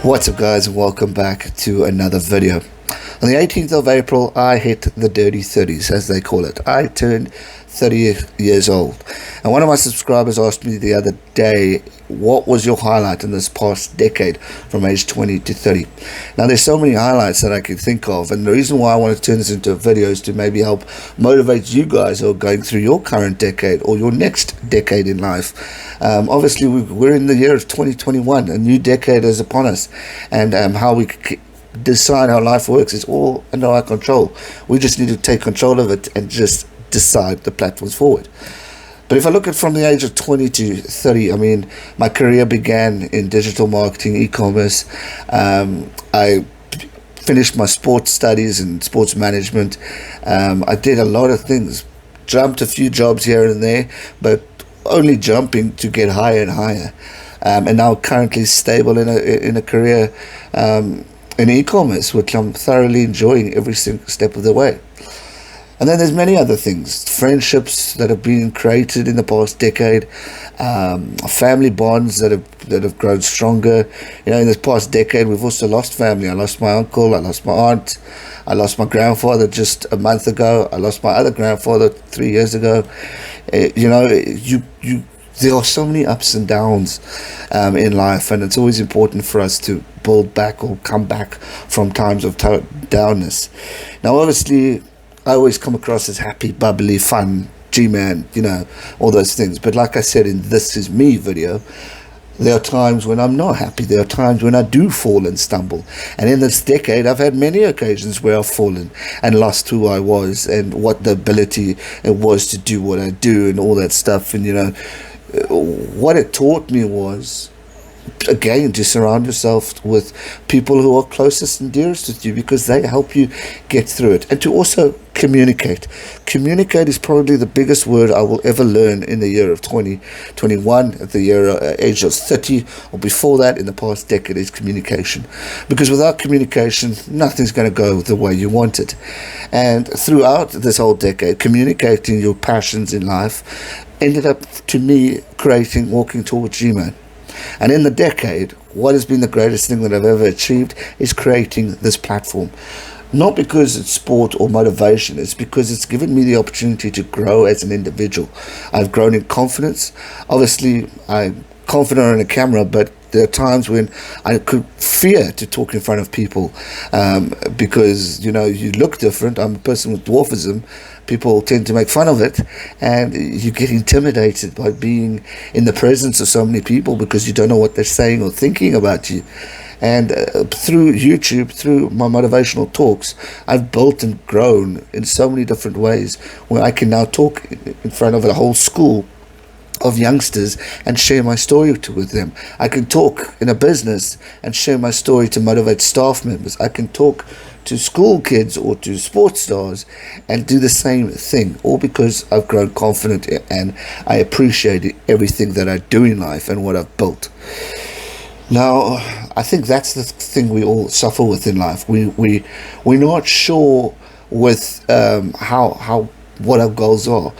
What's up guys, and welcome back to another video. On the 18th of April, I hit the dirty 30s, as they call it. I turned 30 years old. And one of my subscribers asked me the other day, what was your highlight in this past decade from age 20 to 30? Now, there's so many highlights that I can think of, and the reason why I want to turn this into a video is to maybe help motivate you guys who are going through your current decade or your next decade in life. Obviously, we're in the year of 2021, a new decade is upon us, and how we decide how life works is all under our control. We just need to take control of it and just decide the platforms forward. But if I look at from the age of 20 to 30, I mean, my career began in digital marketing, e-commerce. I finished my sports studies and sports management. I did a lot of things, jumped a few jobs here and there, but only jumping to get higher and higher. And now currently stable in a career in e-commerce, which I'm thoroughly enjoying every single step of the way. And then there's many other things, friendships that have been created in the past decade, family bonds that have grown stronger. You know, in this past decade, we've also lost family. I lost my uncle, I lost my aunt, I lost my grandfather just a month ago, I lost my other grandfather 3 years ago. There are so many ups and downs in life, and it's always important for us to build back or come back from times of downness. Now, obviously, I always come across as happy, bubbly, fun, G-man, you know, all those things. But like I said in This Is Me video, there are times when I'm not happy. There are times when I do fall and stumble. And in this decade, I've had many occasions where I've fallen and lost who I was and what the ability it was to do what I do and all that stuff. And, you know, what it taught me was, again, to surround yourself with people who are closest and dearest with you, because they help you get through it. And to also communicate. Communicate is probably the biggest word I will ever learn in the year of 2021, at the year age of 30, or before that in the past decade, is communication. Because without communication, nothing's going to go the way you want it. And throughout this whole decade, communicating your passions in life ended up, to me, creating Walking Towards G-Man. And in the decade, what has been the greatest thing that I've ever achieved is creating this platform. Not because it's sport or motivation, it's because it's given me the opportunity to grow as an individual. I've grown in confidence. Obviously, I'm confident on a camera, but there are times when I could fear to talk in front of people because, you know, you look different. I'm a person with dwarfism. People tend to make fun of it, and you get intimidated by being in the presence of so many people because you don't know what they're saying or thinking about you. And through YouTube, through my motivational talks, I've built and grown in so many different ways where I can now talk in front of a whole school of youngsters and share my story with them. I can talk in a business and share my story to motivate staff members. I can talk to school kids or to sports stars and do the same thing, all because I've grown confident and I appreciate everything that I do in life and what I've built. Now, I think that's the thing we all suffer with in life. We're not sure with what our goals are.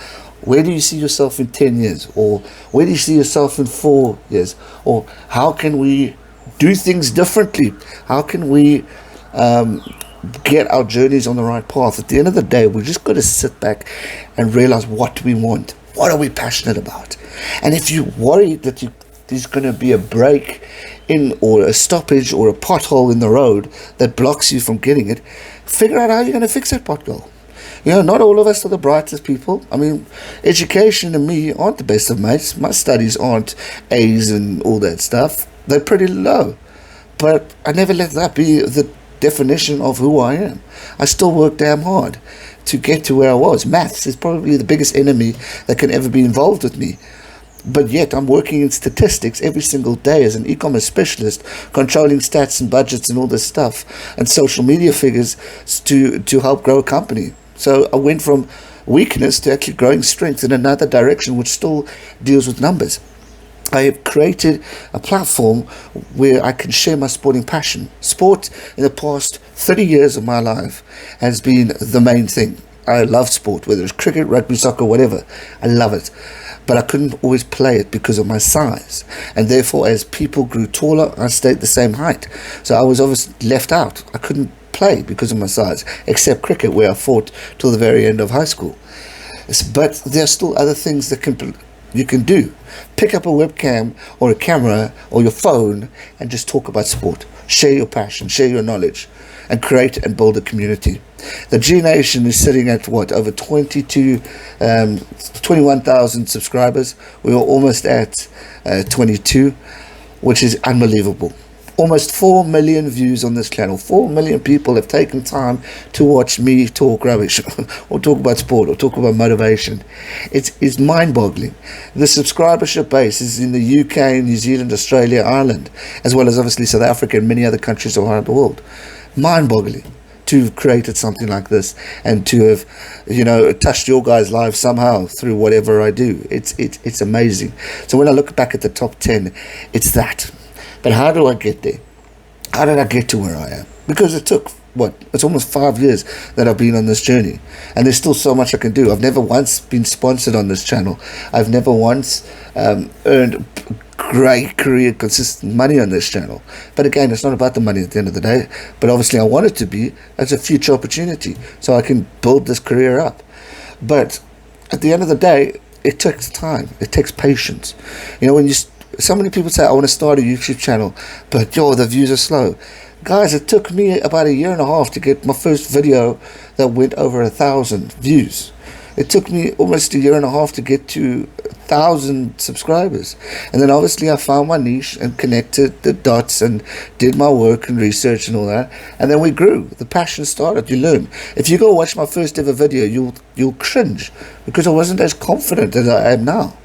Where do you see yourself in 10 years? Or where do you see yourself in 4 years? Or how can we do things differently? How can we get our journeys on the right path? At the end of the day, we just got to sit back and realize what we want. What are we passionate about? And if you're worried that there's going to be a break in, or a stoppage, or a pothole in the road that blocks you from getting it, figure out how you're going to fix that pothole. You know, not all of us are the brightest people. I mean, education and me aren't the best of mates. My studies aren't A's and all that stuff. They're pretty low. But I never let that be the definition of who I am. I still work damn hard to get to where I was. Maths is probably the biggest enemy that can ever be involved with me. But yet I'm working in statistics every single day as an e-commerce specialist, controlling stats and budgets and all this stuff, and social media figures to help grow a company. So I went from weakness to actually growing strength in another direction, which still deals with numbers. I have created a platform where I can share my sporting passion. Sport in the past 30 years of my life has been the main thing. I love sport, whether it's cricket, rugby, soccer, whatever. I love it. but I couldn't always play it because of my size. And therefore, as people grew taller, I stayed the same height. So I was obviously left out. I couldn't play because of my size, except cricket, where I fought till the very end of high school. But there are still other things that you can do. Pick up a webcam or a camera or your phone and just talk about sport. Share your passion, share your knowledge, and create and build a community. The G Nation is sitting at what, over 21,000 subscribers. We are almost at 22, which is unbelievable. Almost 4 million views on this channel. 4 million people have taken time to watch me talk rubbish or talk about sport or talk about motivation. It's mind-boggling. The subscribership base is in the UK, New Zealand, Australia, Ireland, as well as obviously South Africa and many other countries around the world. Mind-boggling to have created something like this and to have, touched your guys' lives somehow through whatever I do. It's amazing. So when I look back at the top 10, it's that. But how do I get there? How did I get to where I am? Because it took, it's almost 5 years that I've been on this journey. And there's still so much I can do. I've never once been sponsored on this channel. I've never once earned great career consistent money on this channel. But again, it's not about the money at the end of the day. But obviously I want it to be as a future opportunity so I can build this career up. But at the end of the day, it takes time. It takes patience. So many people say, I want to start a YouTube channel, but the views are slow. Guys, it took me about 1.5 years to get my first video that went over 1,000 views. It took me almost 1.5 years to get to 1,000 subscribers. And then obviously I found my niche and connected the dots and did my work and research and all that. And then we grew. The passion started. You learn. If you go watch my first ever video, you'll cringe because I wasn't as confident as I am now.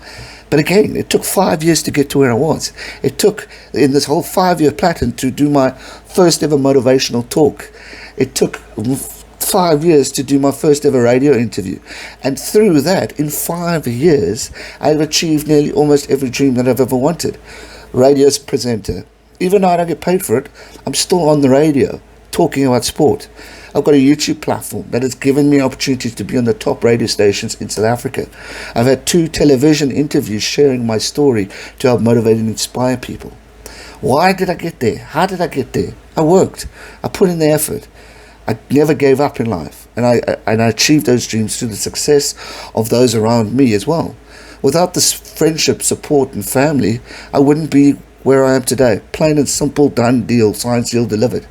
But again, it took 5 years to get to where I was. It took, in this whole 5-year pattern, to do my first ever motivational talk. It took 5 years to do my first ever radio interview. And through that, in 5 years, I've achieved nearly almost every dream that I've ever wanted. Radio presenter. Even though I don't get paid for it, I'm still on the radio talking about sport. I've got a YouTube platform that has given me opportunities to be on the top radio stations in South Africa. I've had 2 television interviews sharing my story to help motivate and inspire people. Why did I get there? How did I get there? I worked. I put in the effort. I never gave up in life. And I achieved those dreams through the success of those around me as well. Without this friendship, support and family, I wouldn't be where I am today. Plain and simple, done deal, signed, sealed, delivered.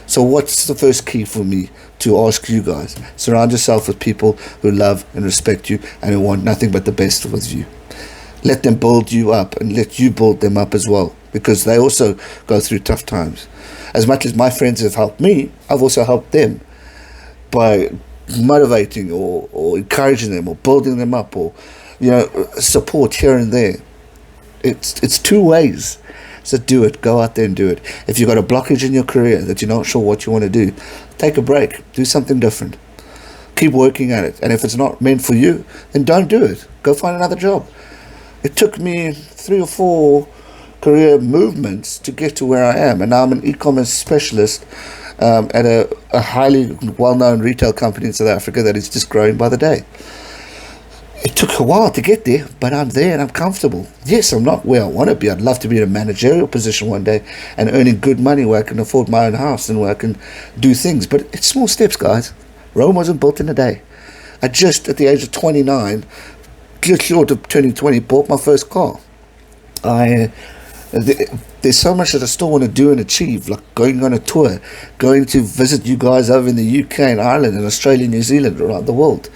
So what's the first key for me to ask you guys? Surround yourself with people who love and respect you and who want nothing but the best with you. Let them build you up and let you build them up as well, because they also go through tough times. As much as my friends have helped me, I've also helped them by motivating or encouraging them or building them up or support here and there. It's 2 ways. So do it. Go out there and do it. If you've got a blockage in your career that you're not sure what you want to do, take a break. Do something different. Keep working at it. And if it's not meant for you, then don't do it. Go find another job. It took me 3 or 4 career movements to get to where I am. And now I'm an e-commerce specialist at a highly well-known retail company in South Africa that is just growing by the day. It took a while to get there, but I'm there and I'm comfortable. Yes, I'm not where I want to be. I'd love to be in a managerial position one day and earning good money where I can afford my own house and where I can do things. But it's small steps, guys. Rome wasn't built in a day. I just, at the age of 29, just short of turning 20, bought my first car. There's so much that I still want to do and achieve, like going on a tour, going to visit you guys over in the UK and Ireland and Australia, New Zealand, around the world,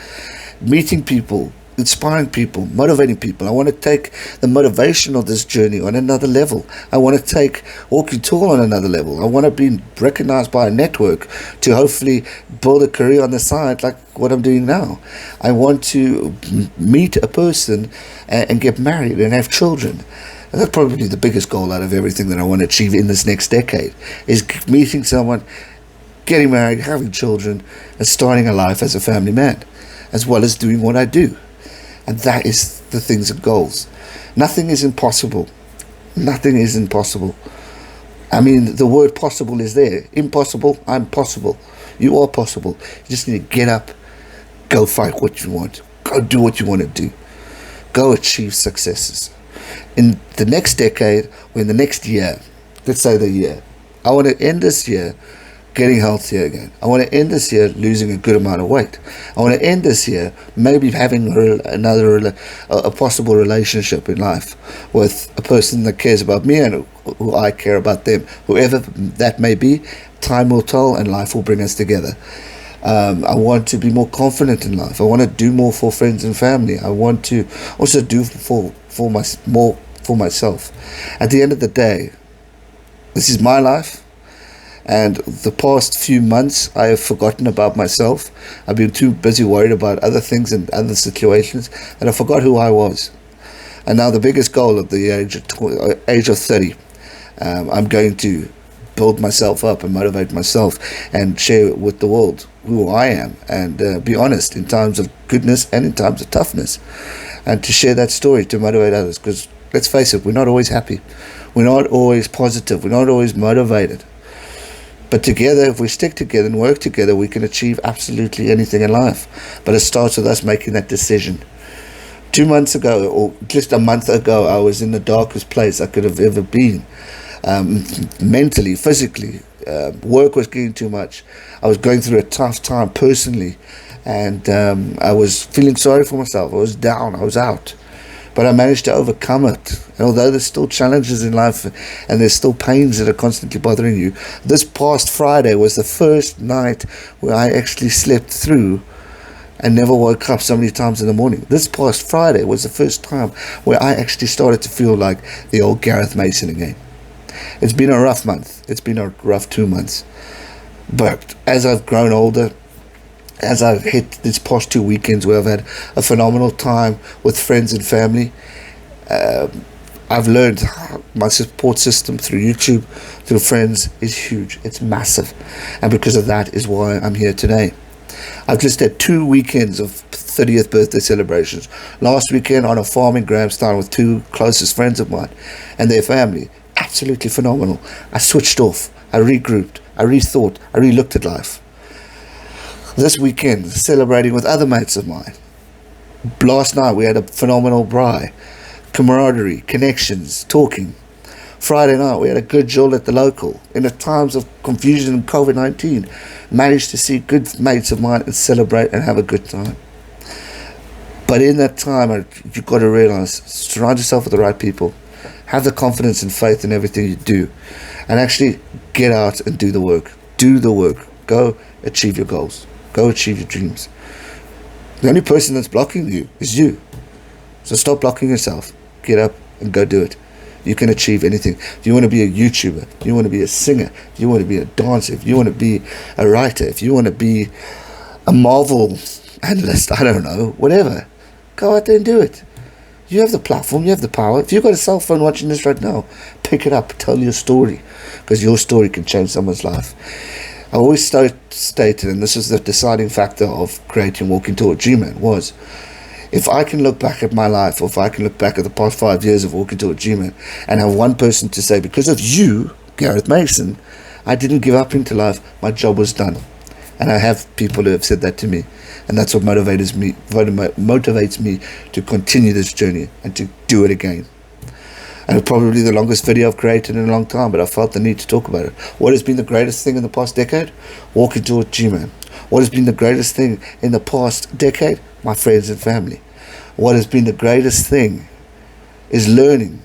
meeting people, inspiring people, motivating people. I want to take the motivation of this journey on another level. I want to take walking tall on another level. I want to be recognized by a network to hopefully build a career on the side like what I'm doing now. I want to meet a person and get married and have children. And that's probably the biggest goal out of everything that I want to achieve in this next decade, is meeting someone, getting married, having children, and starting a life as a family man, as well as doing what I do. And that is the things and goals. Nothing is impossible. Nothing is impossible. I mean, the word possible is there. Impossible, I'm possible. You are possible. You just need to get up, go fight what you want, go do what you want to do. go achieve successes. In the next decade, or in the next year, let's say the year, I want to end this year getting healthier again. I want to end this year losing a good amount of weight. I want to end this year maybe having a possible relationship in life with a person that cares about me and who I care about them. Whoever that may be, time will tell and life will bring us together. I want to be more confident in life. I want to do more for friends and family. I want to also do more for myself. At the end of the day, this is my life, and the past few months I have forgotten about myself. I've been too busy worried about other things and other situations that I forgot who I was. And now the biggest goal at the age of 30, I'm going to build myself up and motivate myself and share with the world who I am, and be honest in times of goodness and in times of toughness, and to share that story to motivate others. Because let's face it, we're not always happy, we're not always positive, we're not always motivated, but together, if we stick together and work together, we can achieve absolutely anything in life. But it starts with us making that decision. 2 months ago, or just a month ago, I was in the darkest place I could have ever been. Mentally, physically, work was getting too much. I was going through a tough time personally, and I was feeling sorry for myself. I was down, I was out, but I managed to overcome it. And although there's still challenges in life and there's still pains that are constantly bothering you, this past Friday was the first night where I actually slept through and never woke up so many times in the morning. This past Friday was the first time where I actually started to feel like the old Gareth Mason again. It's been a rough month. It's been a rough 2 months. But as I've grown older, as I've hit these past 2 weekends where I've had a phenomenal time with friends and family, I've learned my support system through YouTube, through friends, is huge. It's massive. And because of that is why I'm here today. I've just had 2 weekends of 30th birthday celebrations. Last weekend on a farm in Grahamstown with 2 closest friends of mine and their family. Absolutely phenomenal. I switched off, I regrouped, I rethought, I re-looked at life. This weekend, celebrating with other mates of mine. Last night we had a phenomenal braai, camaraderie, connections, talking. Friday night we had a good jolt at the local. In the times of confusion and COVID-19, managed to see good mates of mine and celebrate and have a good time. But in that time, you've got to realize, surround yourself with the right people. Have the confidence and faith in everything you do, and actually get out and do the work. Do the work. Go achieve your goals. Go achieve your dreams. The only person that's blocking you is you. So stop blocking yourself. Get up and go do it. You can achieve anything. If you want to be a YouTuber, if you want to be a singer, if you want to be a dancer, if you want to be a writer, if you want to be a Marvel analyst, I don't know, whatever, go out there and do it. You have the platform, you have the power. If you've got a cell phone watching this right now, pick it up, tell your story, because your story can change someone's life. I always stated, and this is the deciding factor of creating Walking Toward G-Man, was if I can look back at my life, or if I can look back at the past 5 years of Walking Toward G-Man and have one person to say, because of you, Gareth Mason, I didn't give up into life, my job was done. And I have people who have said that to me. And that's what motivates me to continue this journey and to do it again. And it's probably the longest video I've created in a long time, but I felt the need to talk about it. What has been the greatest thing in the past decade? Walking toward G-Man. What has been the greatest thing in the past decade? My friends and family. What has been the greatest thing is learning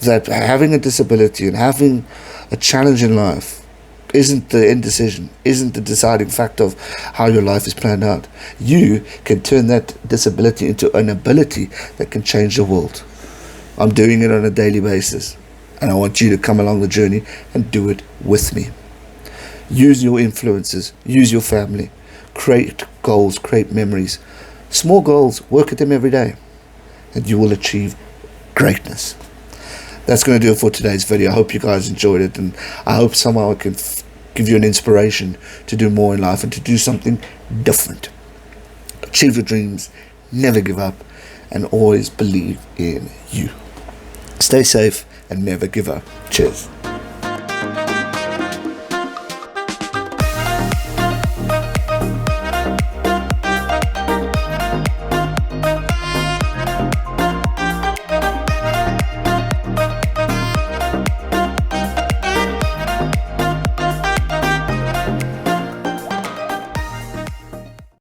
that having a disability and having a challenge in life isn't the end decision, isn't the deciding factor of how your life is planned out. You can turn that disability into an ability that can change the world. I'm doing it on a daily basis, and I want you to come along the journey and do it with me. Use your influences, use your family, create goals, create memories. Small goals, work at them every day, and you will achieve greatness. That's going to do it for today's video. I hope you guys enjoyed it, and I hope somehow I can give you an inspiration to do more in life and to do something different. Achieve your dreams, never give up, and always believe in you. Stay safe and never give up. Cheers.